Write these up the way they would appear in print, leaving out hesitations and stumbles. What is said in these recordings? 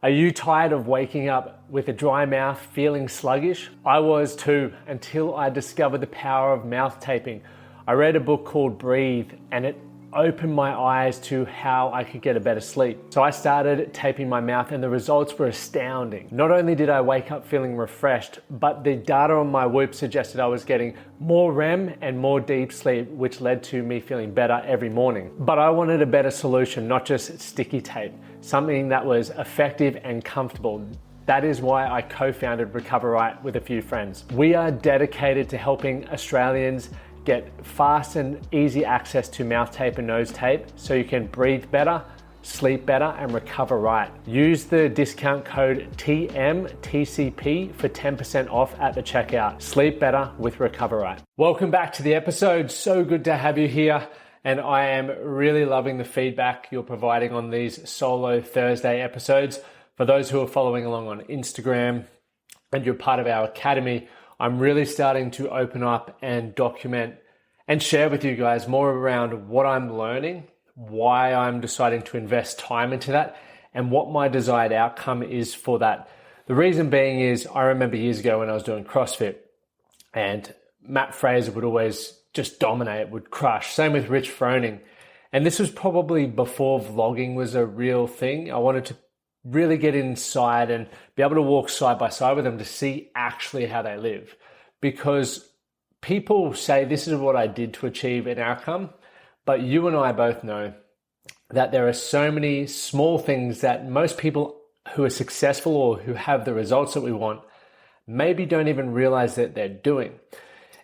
Are you tired of waking up with a dry mouth, feeling sluggish? I was too, until I discovered the power of mouth taping. I read a book called Breathe, and it opened my eyes to how I could get a better sleep. So I started taping my mouth, and the results were astounding. Not only did I wake up feeling refreshed, but the data on my Whoop suggested I was getting more REM and more deep sleep, which led to me feeling better every morning. But I wanted a better solution, not just sticky tape, something that was effective and comfortable. That is why I co-founded Recover Right with a few friends. We are dedicated to helping Australians get fast and easy access to mouth tape and nose tape so you can breathe better, sleep better, and recover right. Use the discount code TMTCP for 10% off at the checkout. Sleep better with Recover Right. Welcome back to the episode. So good to have you here. And I am really loving the feedback you're providing on these solo Thursday episodes. For those who are following along on Instagram and you're part of our academy, I'm really starting to open up and document and share with you guys more around what I'm learning, why I'm deciding to invest time into that, and what my desired outcome is for that. The reason being is I remember years ago when I was doing CrossFit and Matt Fraser would always just dominate, would crush. Same with Rich Froning. And this was probably before vlogging was a real thing. I wanted to really get inside and be able to walk side by side with them to see actually how they live. Because people say this is what I did to achieve an outcome, but you and I both know that there are so many small things that most people who are successful or who have the results that we want maybe don't even realize that they're doing.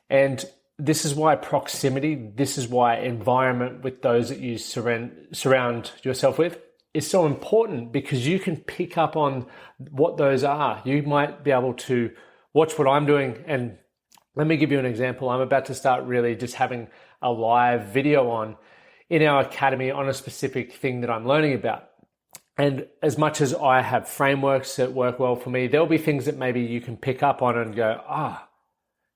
And this is why proximity, this is why environment with those that you surround yourself with is so important, because you can pick up on what those are. You might be able to watch what I'm doing, and let me give you an example. I'm about to start really just having a live video on in our academy on a specific thing that I'm learning about. And as much as I have frameworks that work well for me, there'll be things that maybe you can pick up on and go,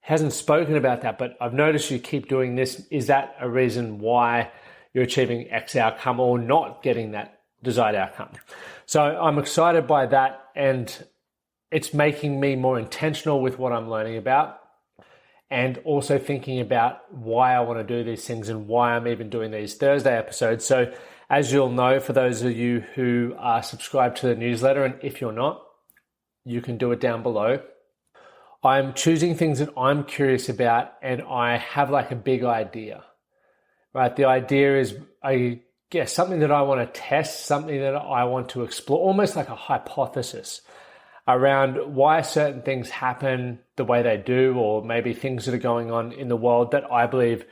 hasn't spoken about that, but I've noticed you keep doing this. Is that a reason why you're achieving X outcome or not getting that desired outcome? So I'm excited by that, and it's making me more intentional with what I'm learning about, and also thinking about why I want to do these things and why I'm even doing these Thursday episodes. So as you'll know, for those of you who are subscribed to the newsletter, and if you're not, you can do it down below. I'm choosing things that I'm curious about, and I have like a big idea, right? The idea is, I guess, something that I want to test, something that I want to explore, almost like a hypothesis around why certain things happen the way they do, or maybe things that are going on in the world that I believe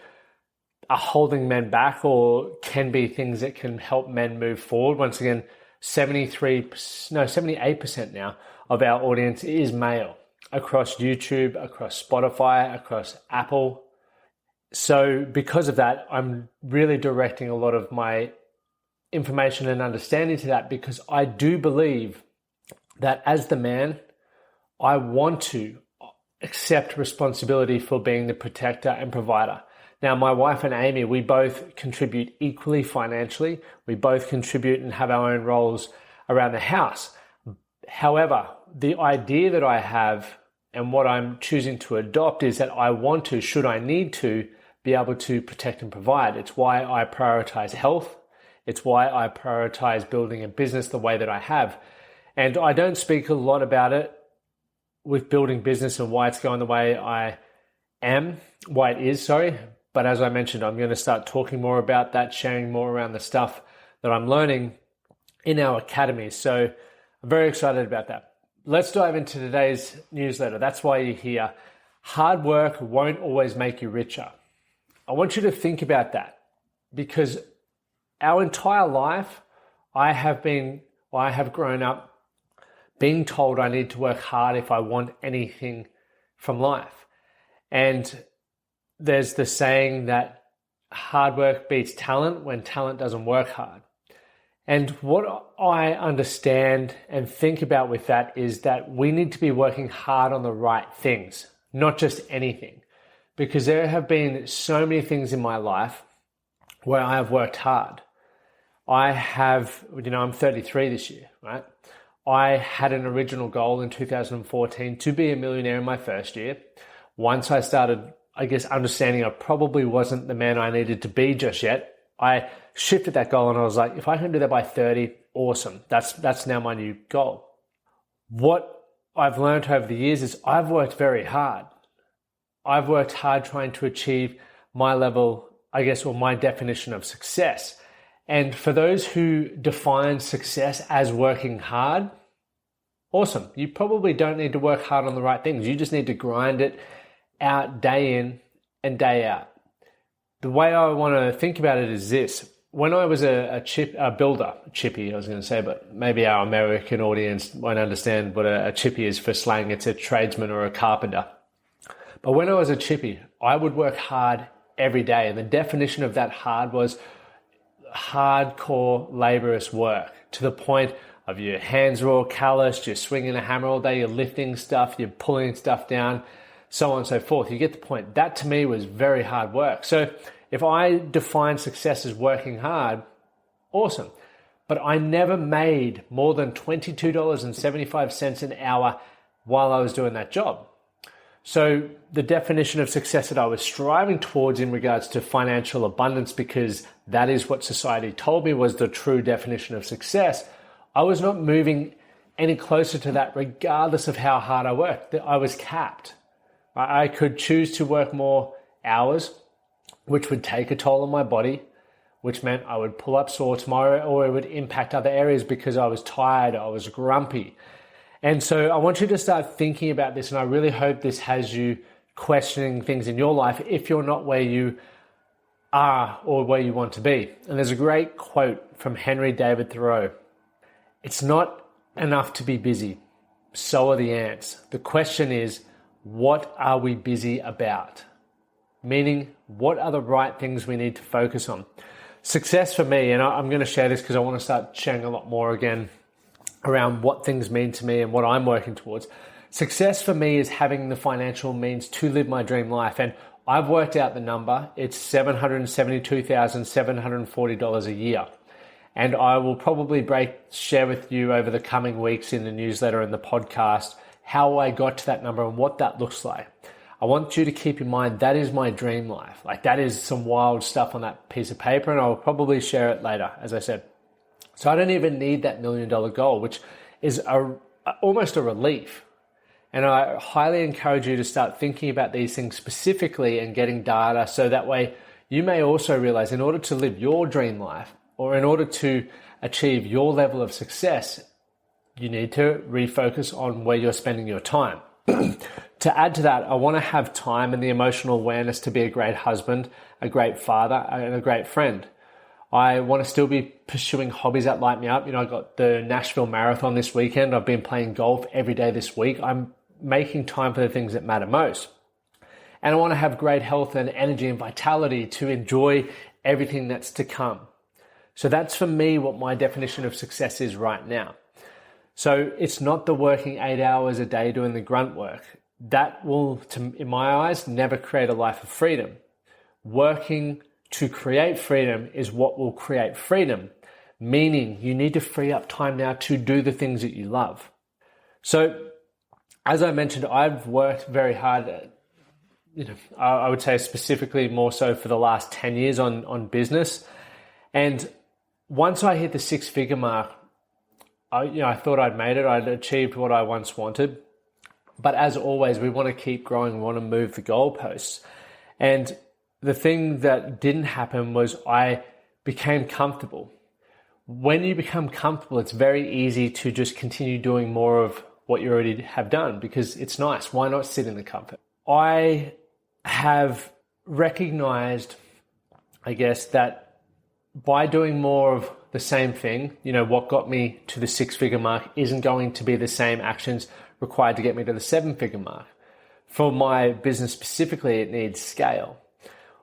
are holding men back, or can be things that can help men move forward. Once again, 78% now of our audience is male, across YouTube, across Spotify, across Apple. So because of that, I'm really directing a lot of my information and understanding to that, because I do believe that as the man, I want to accept responsibility for being the protector and provider. Now, my wife and Amy, we both contribute equally financially. We both contribute and have our own roles around the house. However, the idea that I have and what I'm choosing to adopt is that I want to, should I need to, be able to protect and provide. It's why I prioritize health. It's why I prioritize building a business the way that I have. And I don't speak a lot about it with building business and why it's going the way why it is. But as I mentioned, I'm going to start talking more about that, sharing more around the stuff that I'm learning in our academy. So I'm very excited about that. Let's dive into today's newsletter. That's why you're here. Hard work won't always make you richer. I want you to think about that, because our entire life, I have grown up being told I need to work hard if I want anything from life. And there's the saying that hard work beats talent when talent doesn't work hard. And what I understand and think about with that is that we need to be working hard on the right things, not just anything. Because there have been so many things in my life where I have worked hard. I'm 33 this year, right? I had an original goal in 2014 to be a millionaire in my first year. Once I started, understanding I probably wasn't the man I needed to be just yet, I shifted that goal and I was like, if I can do that by 30, awesome. That's now my new goal. What I've learned over the years is I've worked very hard. I've worked hard trying to achieve my level, or my definition of success. And for those who define success as working hard, awesome. You probably don't need to work hard on the right things. You just need to grind it out day in and day out. The way I want to think about it is this. When I was a chippy, I was going to say, but maybe our American audience won't understand what a chippy is for slang. It's a tradesman or a carpenter. But when I was a chippy, I would work hard every day. And the definition of that hard was hardcore laborious work, to the point of your hands are all calloused, you're swinging a hammer all day, you're lifting stuff, you're pulling stuff down, so on and so forth. You get the point. That to me was very hard work. So if I define success as working hard, awesome. But I never made more than $22.75 an hour while I was doing that job. So the definition of success that I was striving towards in regards to financial abundance, because that is what society told me was the true definition of success, I was not moving any closer to that regardless of how hard I worked. I was capped. I could choose to work more hours, which would take a toll on my body, which meant I would pull up sore tomorrow, or it would impact other areas because I was tired, I was grumpy. And so I want you to start thinking about this, and I really hope this has you questioning things in your life if you're not where you are or where you want to be. And there's a great quote from Henry David Thoreau. It's not enough to be busy. So are the ants. The question is, what are we busy about? Meaning, what are the right things we need to focus on? Success for me, and I'm going to share this because I want to start sharing a lot more again around what things mean to me and what I'm working towards. Success for me is having the financial means to live my dream life. And I've worked out the number. It's $772,740 a year. And I will probably share with you over the coming weeks in the newsletter and the podcast how I got to that number and what that looks like. I want you to keep in mind that is my dream life. Like, that is some wild stuff on that piece of paper, and I'll probably share it later, as I said. So I don't even need that $1 million goal, which is almost a relief. And I highly encourage you to start thinking about these things specifically and getting data, so that way you may also realize, in order to live your dream life, or in order to achieve your level of success, you need to refocus on where you're spending your time. To add to that, I want to have time and the emotional awareness to be a great husband, a great father, and a great friend. I want to still be pursuing hobbies that light me up. I got the Nashville Marathon this weekend. I've been playing golf every day this week. I'm making time for the things that matter most. And I want to have great health and energy and vitality to enjoy everything that's to come. So that's for me what my definition of success is right now. So it's not the working 8 hours a day doing the grunt work. That will, in my eyes, never create a life of freedom. Working to create freedom is what will create freedom, meaning you need to free up time now to do the things that you love. So, as I mentioned, I've worked very hard, I would say specifically more so for the last 10 years on business. And once I hit the 6-figure mark, I thought I'd made it. I'd achieved what I once wanted. But as always, we want to keep growing. We want to move the goalposts. And the thing that didn't happen was I became comfortable. When you become comfortable, it's very easy to just continue doing more of what you already have done because it's nice. Why not sit in the comfort? I have recognized, that by doing more of the same thing, what got me to the 6-figure mark isn't going to be the same actions required to get me to the 7-figure mark. For my business specifically, it needs scale,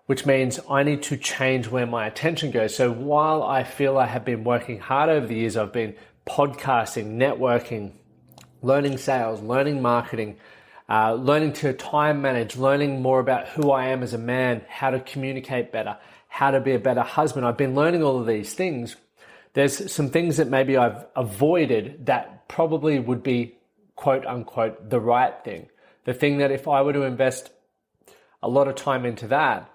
which means I need to change where my attention goes. So while I feel I have been working hard over the years, I've been podcasting, networking, learning sales, learning marketing, learning to time manage, learning more about who I am as a man, how to communicate better, how to be a better husband. I've been learning all of these things. there's some things that maybe I've avoided that probably would be quote unquote the right thing. The thing that if I were to invest a lot of time into that,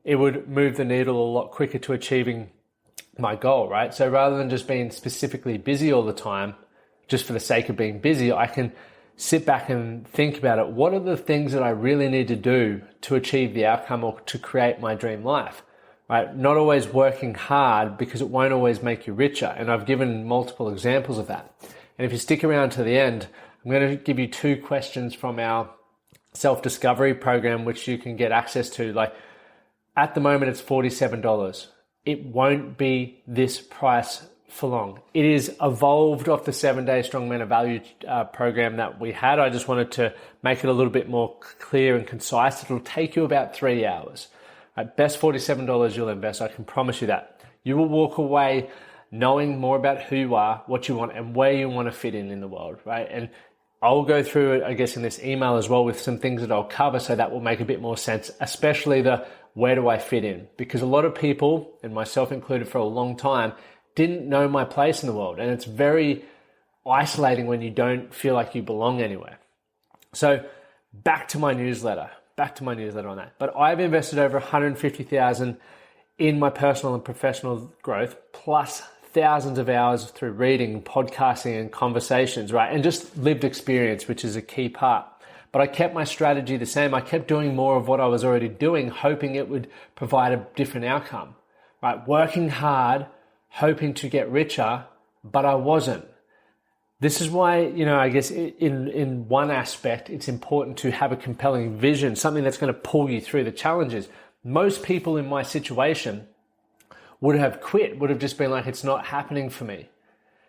it would move the needle a lot quicker to achieving my goal, right? So rather than just being specifically busy all the time, just for the sake of being busy, I can sit back and think about it. What are the things that I really need to do to achieve the outcome or to create my dream life, right? Not always working hard, because it won't always make you richer. And I've given multiple examples of that. And if you stick around to the end, I'm going to give you 2 questions from our self-discovery program, which you can get access to. Like at the moment, it's $47. It won't be this price for long. It is evolved off the 7-day Strong Men of Value program that we had. I just wanted to make it a little bit more clear and concise. It'll take you about 3 hours. At best $47 you'll invest. I can promise you that. You will walk away knowing more about who you are, what you want, and where you want to fit in the world, right? And I'll go through it, I guess, in this email as well with some things that I'll cover, so that will make a bit more sense, especially the where do I fit in? Because a lot of people, and myself included for a long time, didn't know my place in the world. And it's very isolating when you don't feel like you belong anywhere. So back to my newsletter on that. But I've invested over $150,000 in my personal and professional growth, plus thousands of hours through reading, podcasting, and conversations, right? And just lived experience, which is a key part. But I kept my strategy the same. I kept doing more of what I was already doing, hoping it would provide a different outcome, right? Working hard, hoping to get richer, but I wasn't. This is why, I guess in one aspect, it's important to have a compelling vision, something that's going to pull you through the challenges. Most people in my situation would have quit, would have just been like, it's not happening for me.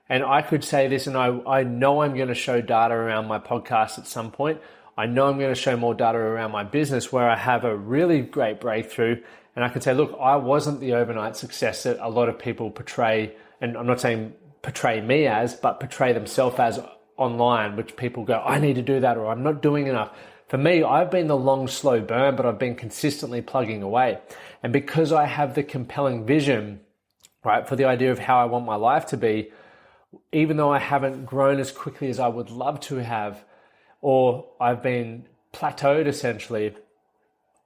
And I could say this, and I know I'm going to show data around my podcast at some point. I know I'm going to show more data around my business where I have a really great breakthrough. And I can say, look, I wasn't the overnight success that a lot of people portray. And I'm not saying portray me as, but portray themselves as online, which people go, I need to do that, or I'm not doing enough. For me, I've been the long, slow burn, but I've been consistently plugging away. And because I have the compelling vision, right, for the idea of how I want my life to be, even though I haven't grown as quickly as I would love to have, or I've been plateaued essentially,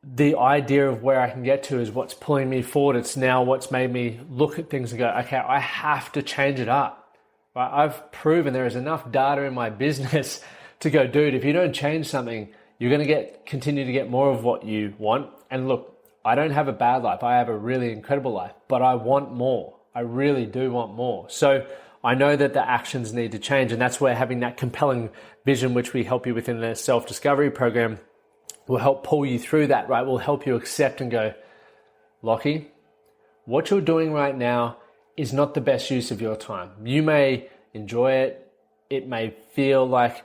the idea of where I can get to is what's pulling me forward. It's now what's made me look at things and go, okay, I have to change it up. Right? I've proven there is enough data in my business to go, dude, if you don't change something, you're going to continue to get more of what you want. And look, I don't have a bad life. I have a really incredible life, but I want more. I really do want more. So I know that the actions need to change. And that's where having that compelling vision, which we help you with in the self-discovery program, will help pull you through that, right? Will help you accept and go, Lockie, what you're doing right now is not the best use of your time. You may enjoy it. It may feel like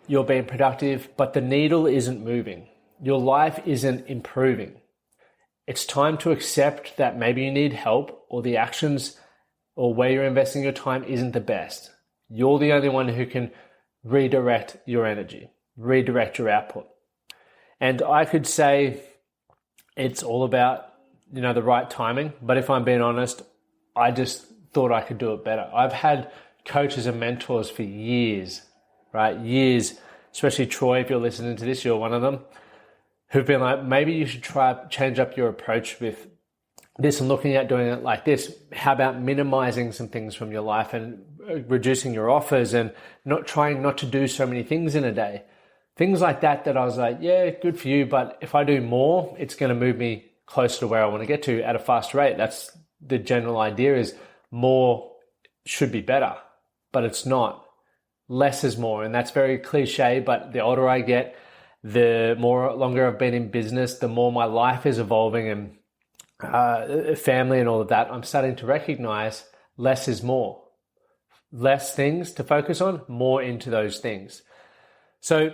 you're being productive, but the needle isn't moving. Your life isn't improving. It's time to accept that maybe you need help, or the actions or where you're investing your time isn't the best. You're the only one who can redirect your energy, redirect your output. And I could say it's all about, the right timing. But if I'm being honest, I just thought I could do it better. I've had coaches and mentors for years, right? Years, especially Troy, if you're listening to this, you're one of them, who've been like, maybe you should change up your approach with this and looking at doing it like this. How about minimizing some things from your life and reducing your offers and not to do so many things in a day? Things like that I was like, yeah, good for you. But if I do more, it's going to move me closer to where I want to get to at a faster rate. That's the general idea, is more should be better, but it's not. Less is more. And that's very cliche, but the older I get, the longer I've been in business, the more my life is evolving and family and all of that, I'm starting to recognize less is more. Less things to focus on, more into those things. So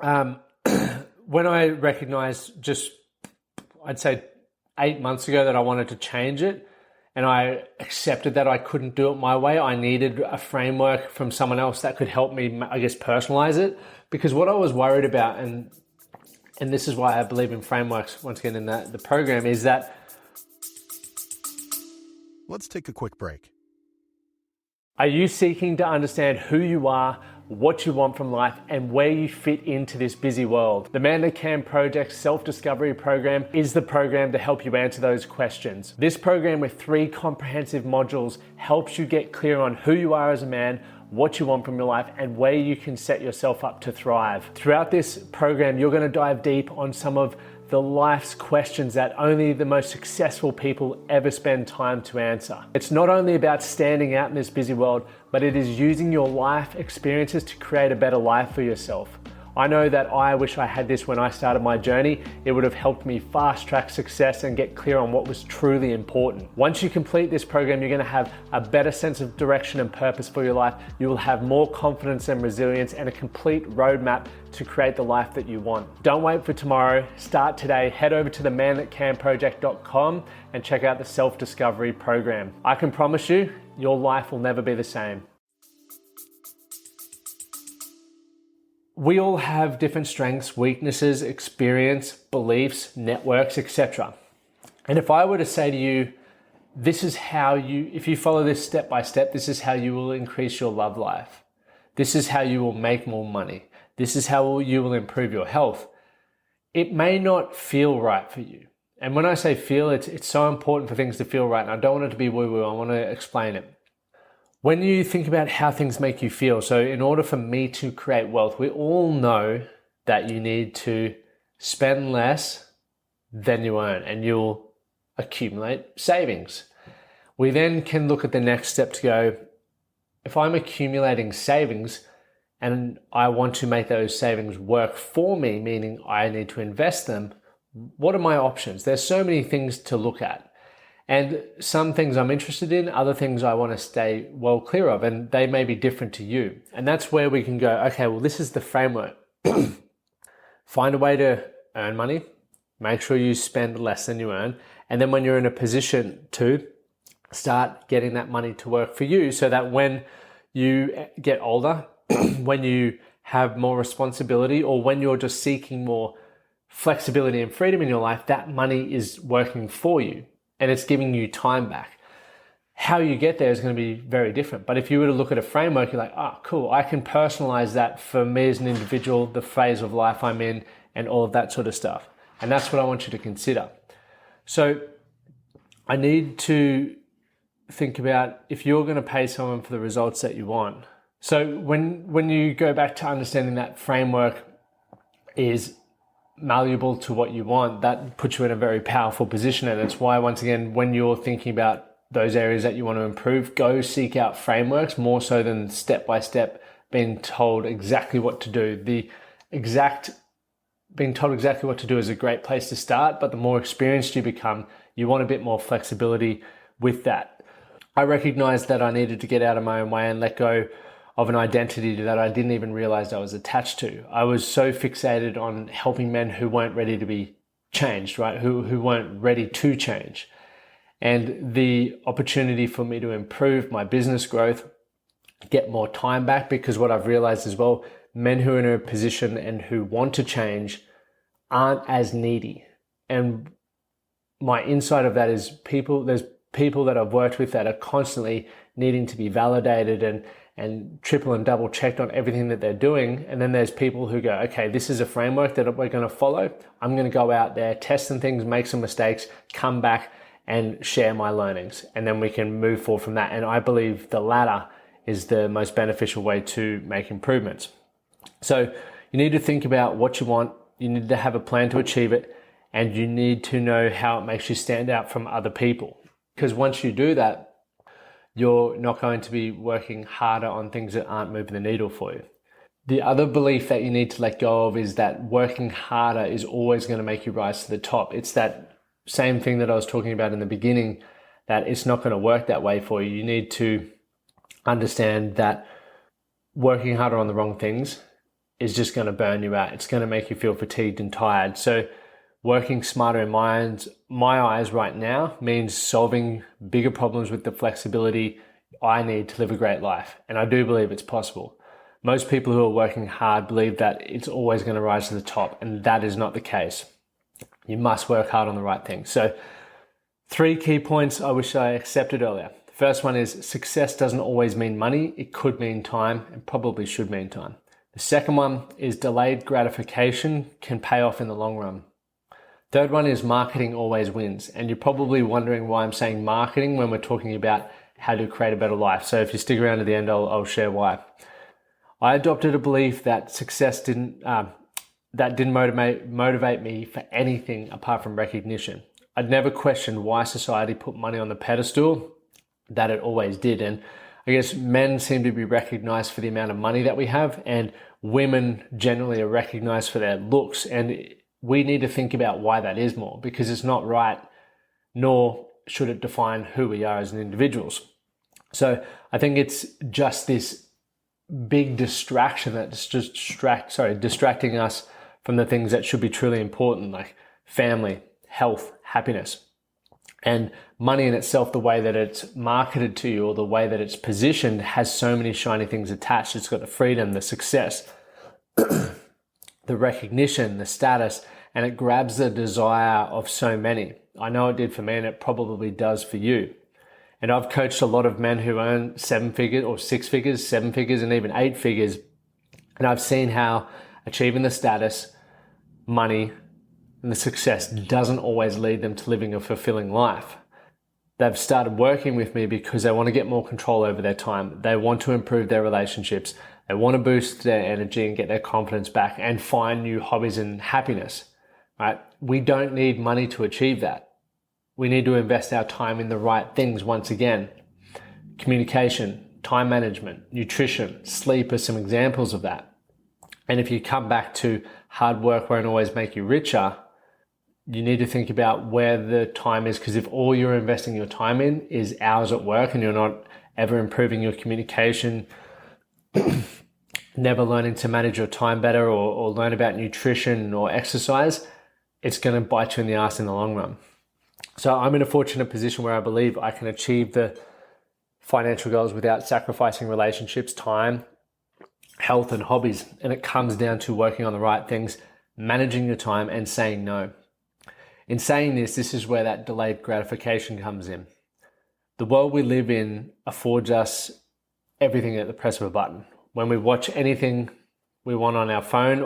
when I recognized just, I'd say 8 months ago that I wanted to change it, and I accepted that I couldn't do it my way, I needed a framework from someone else that could help me, I guess, personalize it. Because what I was worried about, and this is why I believe in frameworks, once again, in the program, is that... Let's take a quick break. Are you seeking to understand who you are, what you want from life, and where you fit into this busy world? The Man That Can Project Self-Discovery Program is the program to help you answer those questions. This program with 3 comprehensive modules helps you get clear on who you are as a man, what you want from your life, and where you can set yourself up to thrive. Throughout this program, you're going to dive deep on some of the life's questions that only the most successful people ever spend time to answer. It's not only about standing out in this busy world, but it is using your life experiences to create a better life for yourself. I know that I wish I had this when I started my journey. It would have helped me fast track success and get clear on what was truly important. Once you complete this program, you're going to have a better sense of direction and purpose for your life. You will have more confidence and resilience and a complete roadmap to create the life that you want. Don't wait for tomorrow. Start today. Head over to themanthatcanproject.com and check out the self-discovery program. I can promise you, your life will never be the same. We all have different strengths, weaknesses, experience, beliefs, networks, etc. And if I were to say to you, this is how you, if you follow this step by step, this is how you will increase your love life. This is how you will make more money. This is how you will improve your health. It may not feel right for you. And when I say feel, it's so important for things to feel right. And I don't want it to be woo-woo. I want to explain it. When you think about how things make you feel, so in order for me to create wealth, we all know that you need to spend less than you earn and you'll accumulate savings. We then can look at the next step to go, if I'm accumulating savings and I want to make those savings work for me, meaning I need to invest them, what are my options? There's so many things to look at. And some things I'm interested in, other things I want to stay well clear of, and they may be different to you. And that's where we can go, okay, well, this is the framework. Find a way to earn money, make sure you spend less than you earn, and then when you're in a position to start getting that money to work for you so that when you get older, when you have more responsibility, or when you're just seeking more flexibility and freedom in your life, that money is working for you. And it's giving you time back. How you get there is going to be very different. But if you were to look at a framework, you're like, oh, cool, I can personalize that for me as an individual, the phase of life I'm in, and all of that sort of stuff. And that's what I want you to consider. So I need to think about if you're going to pay someone for the results that you want. So when you go back to understanding that framework is malleable to what you want, that puts you in a very powerful position. And it's why, once again, when you're thinking about those areas that you want to improve, go seek out frameworks more so than step by step being told exactly what to do. Being told exactly what to do is a great place to start, but the more experienced you become, you want a bit more flexibility with that. I recognized that I needed to get out of my own way and let go of an identity that I didn't even realize I was attached to. I was so fixated on helping men who weren't ready to be changed, right? Who weren't ready to change. And the opportunity for me to improve my business growth, get more time back, because what I've realized as well, men who are in a position and who want to change aren't as needy. And my insight of that is there's people that I've worked with that are constantly needing to be validated and triple and double checked on everything that they're doing. And then there's people who go, okay, this is a framework that we're going to follow. I'm going to go out there, test some things, make some mistakes, come back and share my learnings. And then we can move forward from that. And I believe the latter is the most beneficial way to make improvements. So you need to think about what you want. You need to have a plan to achieve it. And you need to know how it makes you stand out from other people. Because once you do that, you're not going to be working harder on things that aren't moving the needle for you. The other belief that you need to let go of is that working harder is always going to make you rise to the top. It's that same thing that I was talking about in the beginning, that it's not going to work that way for you. You need to understand that working harder on the wrong things is just going to burn you out. It's going to make you feel fatigued and tired. So working smarter in my eyes right now means solving bigger problems with the flexibility I need to live a great life. And I do believe it's possible. Most people who are working hard believe that it's always going to rise to the top, and that is not the case. You must work hard on the right things. So 3 key points I wish I accepted earlier. First one is success doesn't always mean money. It could mean time and probably should mean time. The second one is delayed gratification can pay off in the long run. Third one is marketing always wins. And you're probably wondering why I'm saying marketing when we're talking about how to create a better life. So if you stick around to the end, I'll share why. I adopted a belief that success didn't motivate me for anything apart from recognition. I'd never questioned why society put money on the pedestal that it always did. And I guess men seem to be recognized for the amount of money that we have, and women generally are recognized for their looks. And we need to think about why that is more, because it's not right, nor should it define who we are as individuals. So I think it's just this big distraction that's just distracting us from the things that should be truly important, like family, health, happiness. And money in itself, the way that it's marketed to you or the way that it's positioned, has so many shiny things attached. It's got the freedom, the success, the recognition, the status, and it grabs the desire of so many. I know it did for me, and it probably does for you. And I've coached a lot of men who earn 7 figures or 6 figures, 7 figures, and even 8 figures. And I've seen how achieving the status, money, and the success doesn't always lead them to living a fulfilling life. They've started working with me because they want to get more control over their time. They want to improve their relationships. They want to boost their energy and get their confidence back and find new hobbies and happiness, right? We don't need money to achieve that. We need to invest our time in the right things once again. Communication, time management, nutrition, sleep are some examples of that. And if you come back to hard work won't always make you richer, you need to think about where the time is, because if all you're investing your time in is hours at work and you're not ever improving your communication, never learning to manage your time better or learn about nutrition or exercise, it's going to bite you in the ass in the long run. So I'm in a fortunate position where I believe I can achieve the financial goals without sacrificing relationships, time, health, and hobbies. And it comes down to working on the right things, managing your time, and saying no. In saying this is where that delayed gratification comes in. The world we live in affords us everything at the press of a button. When we watch anything we want on our phone,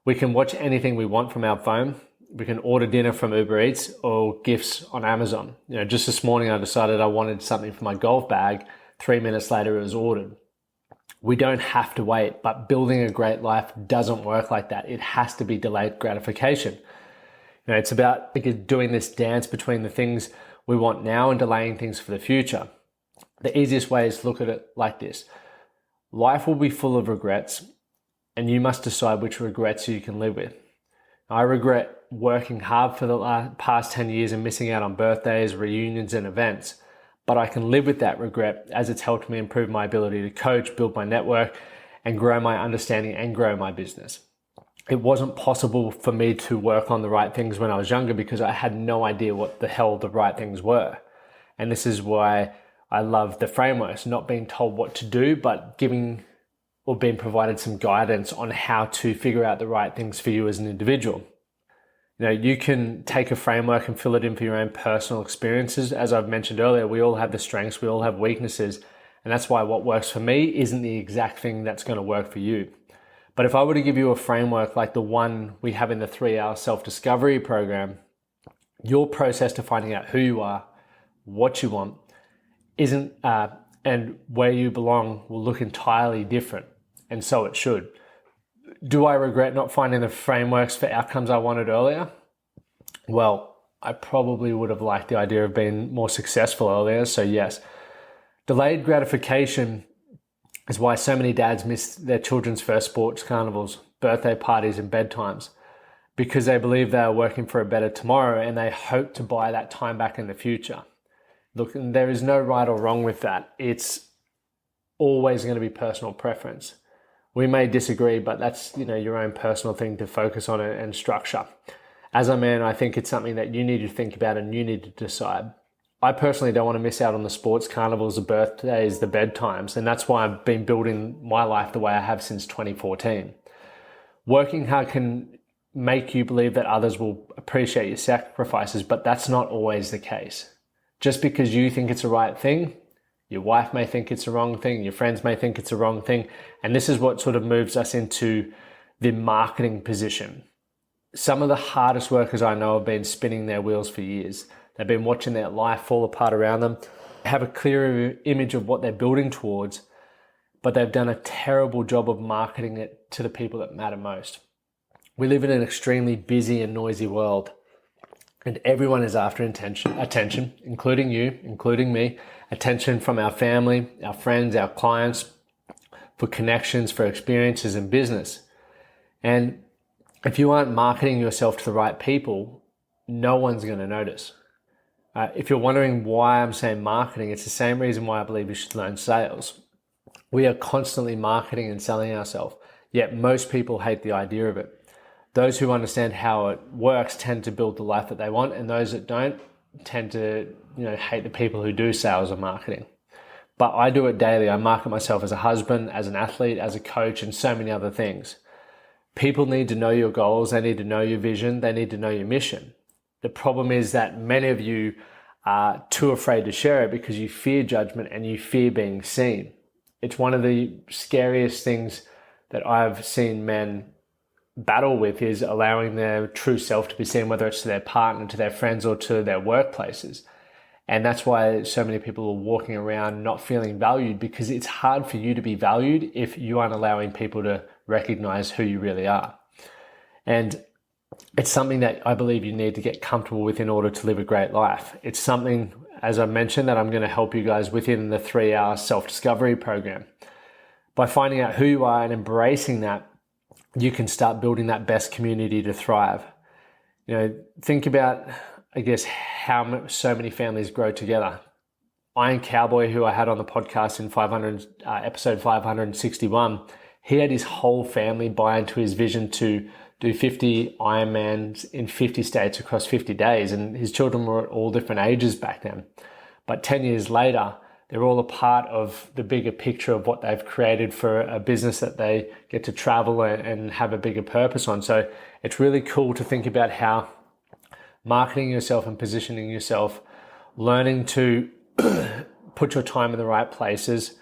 we can watch anything we want from our phone. We can order dinner from Uber Eats or gifts on Amazon. Just this morning I decided I wanted something for my golf bag. 3 minutes later it was ordered. We don't have to wait, but building a great life doesn't work like that. It has to be delayed gratification. It's about doing this dance between the things we want now and delaying things for the future. The easiest way is to look at it like this. Life will be full of regrets, and you must decide which regrets you can live with. I regret working hard for the past 10 years and missing out on birthdays, reunions, and events, but I can live with that regret as it's helped me improve my ability to coach, build my network, and grow my understanding and grow my business. It wasn't possible for me to work on the right things when I was younger because I had no idea what the hell the right things were. And this is why I love the frameworks, not being told what to do, but giving or being provided some guidance on how to figure out the right things for you as an individual. You can take a framework and fill it in for your own personal experiences. As I've mentioned earlier, we all have the strengths, we all have weaknesses. And that's why what works for me isn't the exact thing that's going to work for you. But if I were to give you a framework like the one we have in the 3-hour self-discovery program, your process to finding out who you are, what you want, and where you belong will look entirely different. And so it should. Do I regret not finding the frameworks for outcomes I wanted earlier? Well, I probably would have liked the idea of being more successful earlier, so yes. Delayed gratification is why so many dads miss their children's first sports carnivals, birthday parties, and bedtimes, because they believe they are working for a better tomorrow and they hope to buy that time back in the future. Look, there is no right or wrong with that. It's always going to be personal preference. We may disagree, but that's your own personal thing to focus on and structure. As a man, I think it's something that you need to think about and you need to decide. I personally don't want to miss out on the sports carnivals, the birthdays, the bedtimes, and that's why I've been building my life the way I have since 2014. Working hard can make you believe that others will appreciate your sacrifices, but that's not always the case. Just because you think it's the right thing, your wife may think it's the wrong thing, your friends may think it's the wrong thing. And this is what sort of moves us into the marketing position. Some of the hardest workers I know have been spinning their wheels for years. They've been watching their life fall apart around them, have a clearer image of what they're building towards, but they've done a terrible job of marketing it to the people that matter most. We live in an extremely busy and noisy world, and everyone is after attention, including you, including me, attention from our family, our friends, our clients, for connections, for experiences in business. And if you aren't marketing yourself to the right people, no one's going to notice. If you're wondering why I'm saying marketing, it's the same reason why I believe you should learn sales. We are constantly marketing and selling ourselves, yet most people hate the idea of it. Those who understand how it works tend to build the life that they want, and those that don't tend to, hate the people who do sales or marketing. But I do it daily. I market myself as a husband, as an athlete, as a coach, and so many other things. People need to know your goals. They need to know your vision. They need to know your mission. The problem is that many of you are too afraid to share it because you fear judgment and you fear being seen. It's one of the scariest things that I've seen men battle with, is allowing their true self to be seen, whether it's to their partner, to their friends, or to their workplaces. And that's why so many people are walking around not feeling valued, because it's hard for you to be valued if you aren't allowing people to recognize who you really are. And it's something that I believe you need to get comfortable with in order to live a great life. It's something, as I mentioned, that I'm going to help you guys within the 3-hour self-discovery program. By finding out who you are and embracing that, you can start building that best community to thrive. Think about, how so many families grow together. Iron Cowboy, who I had on the podcast in episode 561, he had his whole family buy into his vision to do 50 Ironmans in 50 states across 50 days. And his children were at all different ages back then. But 10 years later, they're all a part of the bigger picture of what they've created for a business that they get to travel and have a bigger purpose on. So it's really cool to think about how marketing yourself and positioning yourself, learning to put your time in the right places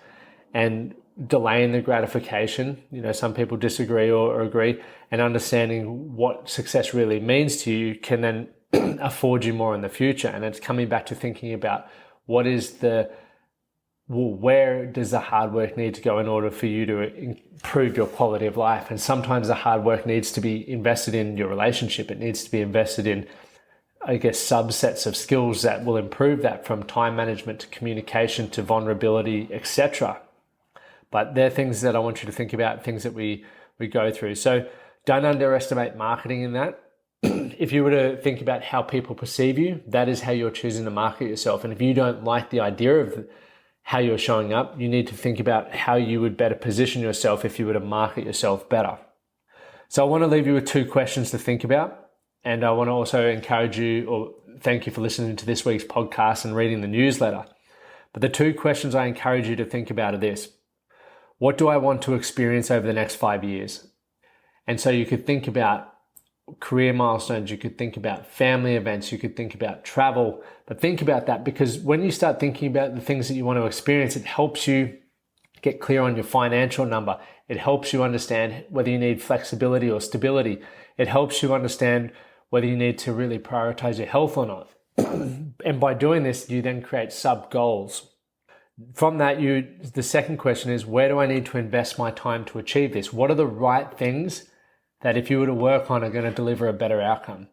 and delaying the gratification. Some people disagree or agree, and understanding what success really means to you can then afford you more in the future. And it's coming back to thinking about where does the hard work need to go in order for you to improve your quality of life? And sometimes the hard work needs to be invested in your relationship. It needs to be invested in, subsets of skills that will improve that, from time management to communication to vulnerability, etc. But they're things that I want you to think about, things that we go through. So don't underestimate marketing in that. If you were to think about how people perceive you, that is how you're choosing to market yourself. And if you don't like the idea of how you're showing up, you need to think about how you would better position yourself if you were to market yourself better. So I want to leave you with 2 questions to think about. And I want to also encourage you, or thank you for listening to this week's podcast and reading the newsletter. But the 2 questions I encourage you to think about are this: what do I want to experience over the next 5 years? And so you could think about career milestones, you could think about family events, you could think about travel, but think about that, because when you start thinking about the things that you want to experience, it helps you get clear on your financial number. It helps you understand whether you need flexibility or stability. It helps you understand whether you need to really prioritize your health or not. And by doing this, you then create sub goals. From that, the second question is, where do I need to invest my time to achieve this? What are the right things that if you were to work on are going to deliver a better outcome?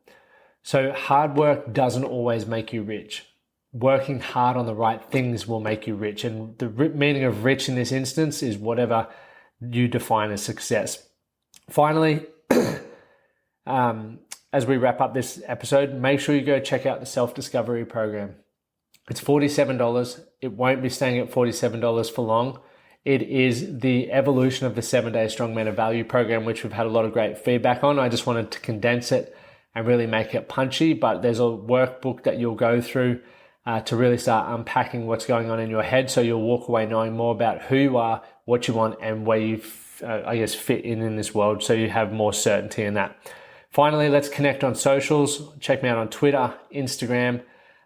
So hard work doesn't always make you rich. Working hard on the right things will make you rich. And the meaning of rich in this instance is whatever you define as success. Finally, as we wrap up this episode, make sure you go check out the self-discovery program. It's $47. It won't be staying at $47 for long. It is the evolution of the 7-day Strong Men of Value program, which we've had a lot of great feedback on. I just wanted to condense it and really make it punchy, but there's a workbook that you'll go through to really start unpacking what's going on in your head, so you'll walk away knowing more about who you are, what you want, and where you fit in this world, so you have more certainty in that. Finally, let's connect on socials. Check me out on Twitter, Instagram,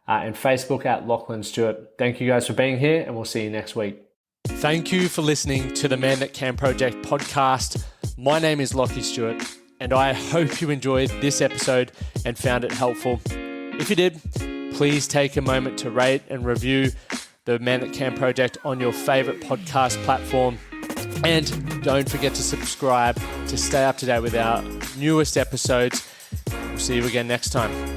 and Facebook at Lachlan Stuart. Thank you guys for being here, and we'll see you next week. Thank you for listening to the Man That Can Project podcast. My name is Lachie Stuart, and I hope you enjoyed this episode and found it helpful. If you did, please take a moment to rate and review the Man That Can Project on your favorite podcast platform. And don't forget to subscribe to stay up to date with our newest episodes. We'll see you again next time.